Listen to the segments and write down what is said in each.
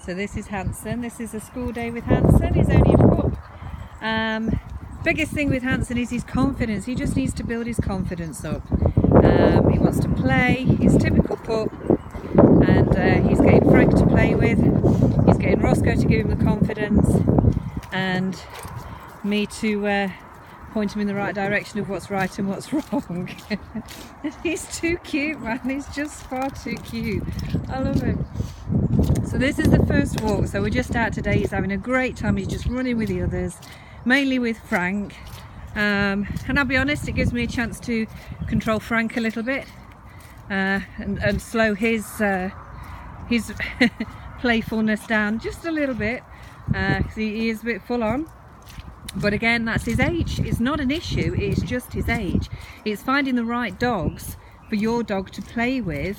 So this is Hanson. This is a school day with Hanson. He's only a pup. Biggest thing with Hanson is his confidence. He just needs to build his confidence up. He wants to play. He's typical pup, and he's getting Frank to play with. He's getting Roscoe to give him the confidence, and me to point him in the right direction of what's right and what's wrong. He's too cute, man. He's just far too cute. I love him. So this is the first walk. So we're just out today. He's having a great time. He's just running with the others, mainly with Frank. And I'll be honest, it gives me a chance to control Frank a little bit and slow his playfulness down just a little bit. He is a bit full on. But again, that's his age. It's not an issue, it's just his age. It's finding the right dogs for your dog to play with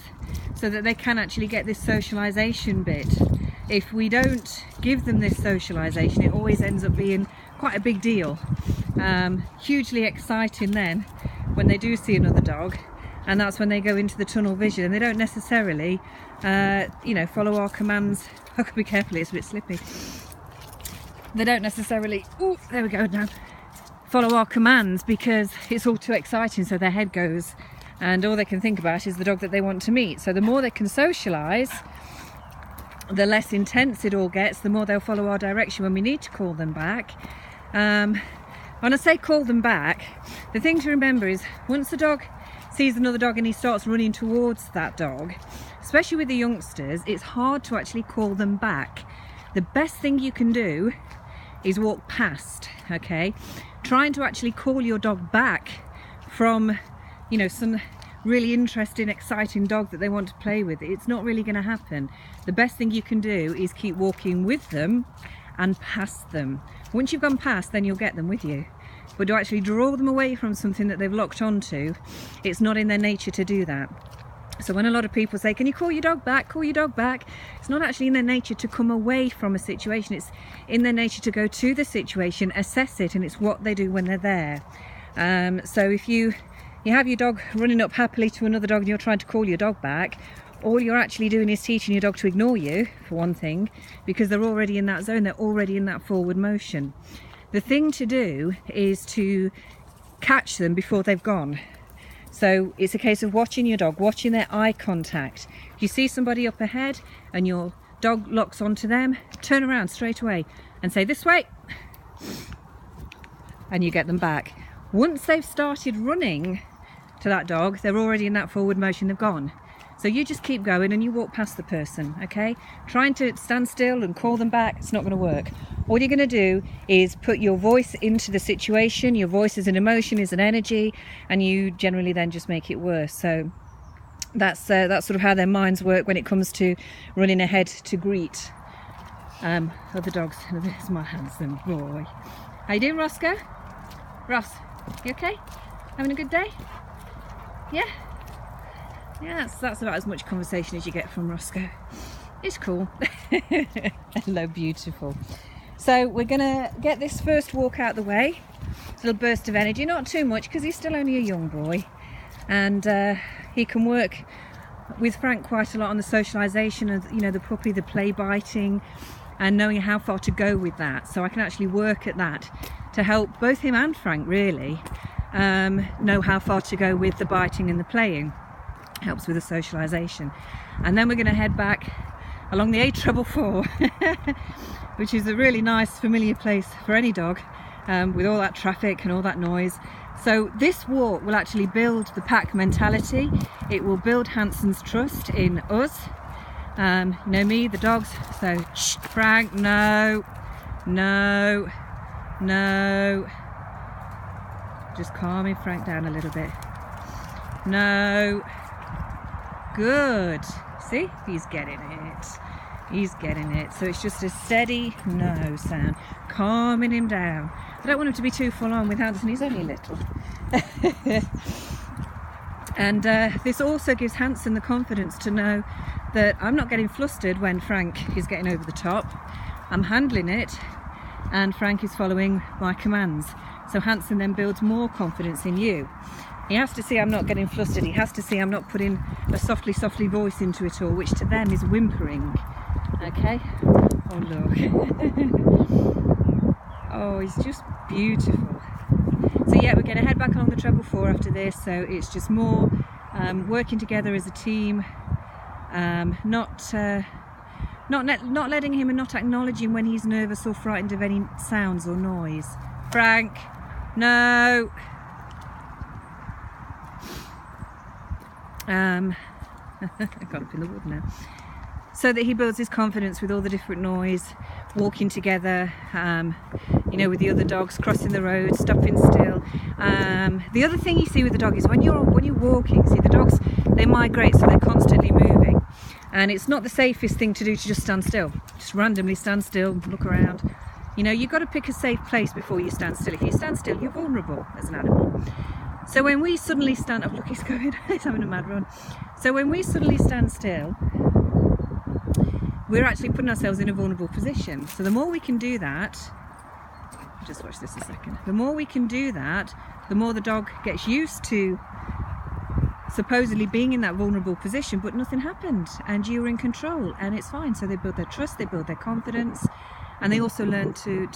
so that they can actually get this socialisation bit. If we don't give them this socialisation, it always ends up being quite a big deal. Hugely exciting then when they do see another dog, and that's when they go into the tunnel vision and they don't necessarily follow our commands. I could be careful, it's a bit slippy. They don't necessarily, oh, there we go now, follow our commands because it's all too exciting, so their head goes and all they can think about is the dog that they want to meet. So the more they can socialise, the less intense it all gets, the more they'll follow our direction when we need to call them back. When I say call them back, the thing to remember is once the dog sees another dog and he starts running towards that dog, especially with the youngsters, it's hard to actually call them back. The best thing you can do is walk past, okay? Trying to actually call your dog back from, some really interesting, exciting dog that they want to play with. It's not really going to happen. The best thing you can do is keep walking with them and past them. Once you've gone past, then you'll get them with you. But to actually draw them away from something that they've locked onto, it's not in their nature to do that. So when a lot of people say, can you call your dog back, call your dog back, it's not actually in their nature to come away from a situation. It's in their nature to go to the situation, assess it, and it's what they do when they're there. So if you have your dog running up happily to another dog and you're trying to call your dog back, all you're actually doing is teaching your dog to ignore you, for one thing, because they're already in that zone, they're already in that forward motion. The thing to do is to catch them before they've gone. So it's a case of watching your dog, watching their eye contact. If you see somebody up ahead and your dog locks onto them, turn around straight away and say, this way, and you get them back. Once they've started running to that dog, they're already in that forward motion, they've gone. So you just keep going and you walk past the person, okay? Trying to stand still and call them back, it's not going to work. All you're going to do is put your voice into the situation. Your voice is an emotion, is an energy, and you generally then just make it worse. So that's sort of how their minds work when it comes to running ahead to greet other dogs. There's my handsome boy. How you doing, Roscoe? Ross, you okay? Having a good day? Yeah? Yeah, that's about as much conversation as you get from Roscoe. It's cool. Hello, beautiful. So we're gonna get this first walk out the way. A little burst of energy, not too much because he's still only a young boy, and he can work with Frank quite a lot on the socialisation of the puppy, the play biting, and knowing how far to go with that. So I can actually work at that to help both him and Frank really know how far to go with the biting and the playing. Helps with the socialisation. And then we're going to head back along the A444 which is a really nice familiar place for any dog, with all that traffic and all that noise. So this walk will actually build the pack mentality. It will build Hanson's trust in us, me, the dogs. So shh, Frank, no, just calming Frank down a little bit. No. Good. See? He's getting it. He's getting it. So it's just a steady no sound, calming him down. I don't want him to be too full on with Hanson. He's only little. And this also gives Hanson the confidence to know that I'm not getting flustered when Frank is getting over the top. I'm handling it, and Frank is following my commands. So Hanson then builds more confidence in you. He has to see I'm not getting flustered. He has to see I'm not putting a softly voice into it all, which to them is whimpering. Okay? Oh look. Oh, he's just beautiful. So yeah, we're going to head back along the treble 4 after this, so it's just more working together as a team, not letting him and not acknowledging when he's nervous or frightened of any sounds or noise. Frank, no. I got up in the wood now. So that he builds his confidence with all the different noise, walking together, you know, with the other dogs, crossing the road, stopping still. The other thing you see with the dog is when you're walking, see the dogs, they migrate, so they're constantly moving. And it's not the safest thing to do to just stand still. Just randomly stand still, look around. You know, you've got to pick a safe place before you stand still. If you stand still, you're vulnerable as an animal. So when we suddenly stand up, look, he's going, he's having a mad run. So when we suddenly stand still, we're actually putting ourselves in a vulnerable position. So the more we can do that, just watch this a second, the more we can do that, the more the dog gets used to supposedly being in that vulnerable position, but nothing happened and you're in control and it's fine. So they build their trust, they build their confidence, and they also learn to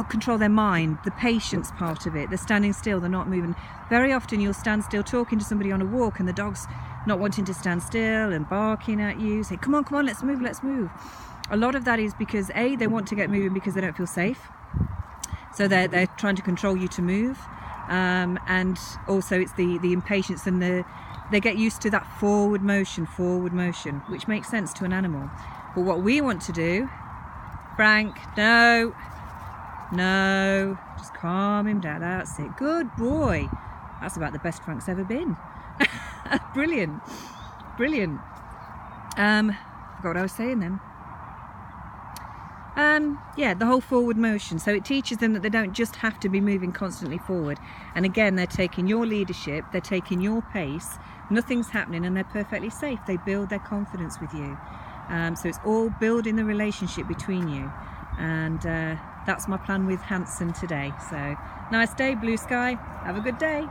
control their mind, the patience part of it. They're standing still, they're not moving. Very often you'll stand still talking to somebody on a walk and the dog's not wanting to stand still and barking at you, say come on, let's move. A lot of that is because A, they want to get moving because they don't feel safe, so they're trying to control you to move, and also it's the impatience and they get used to that forward motion, which makes sense to an animal. But what we want to do, Frank, no, just calm him down, that's it, good boy. That's about the best Frank's ever been. Brilliant. Forgot what I was saying then. Yeah, the whole forward motion. So it teaches them that they don't just have to be moving constantly forward. And again, they're taking your leadership, they're taking your pace, nothing's happening and they're perfectly safe. They build their confidence with you. So it's all building the relationship between you. And that's my plan with Hanson today. So nice day, blue sky, have a good day.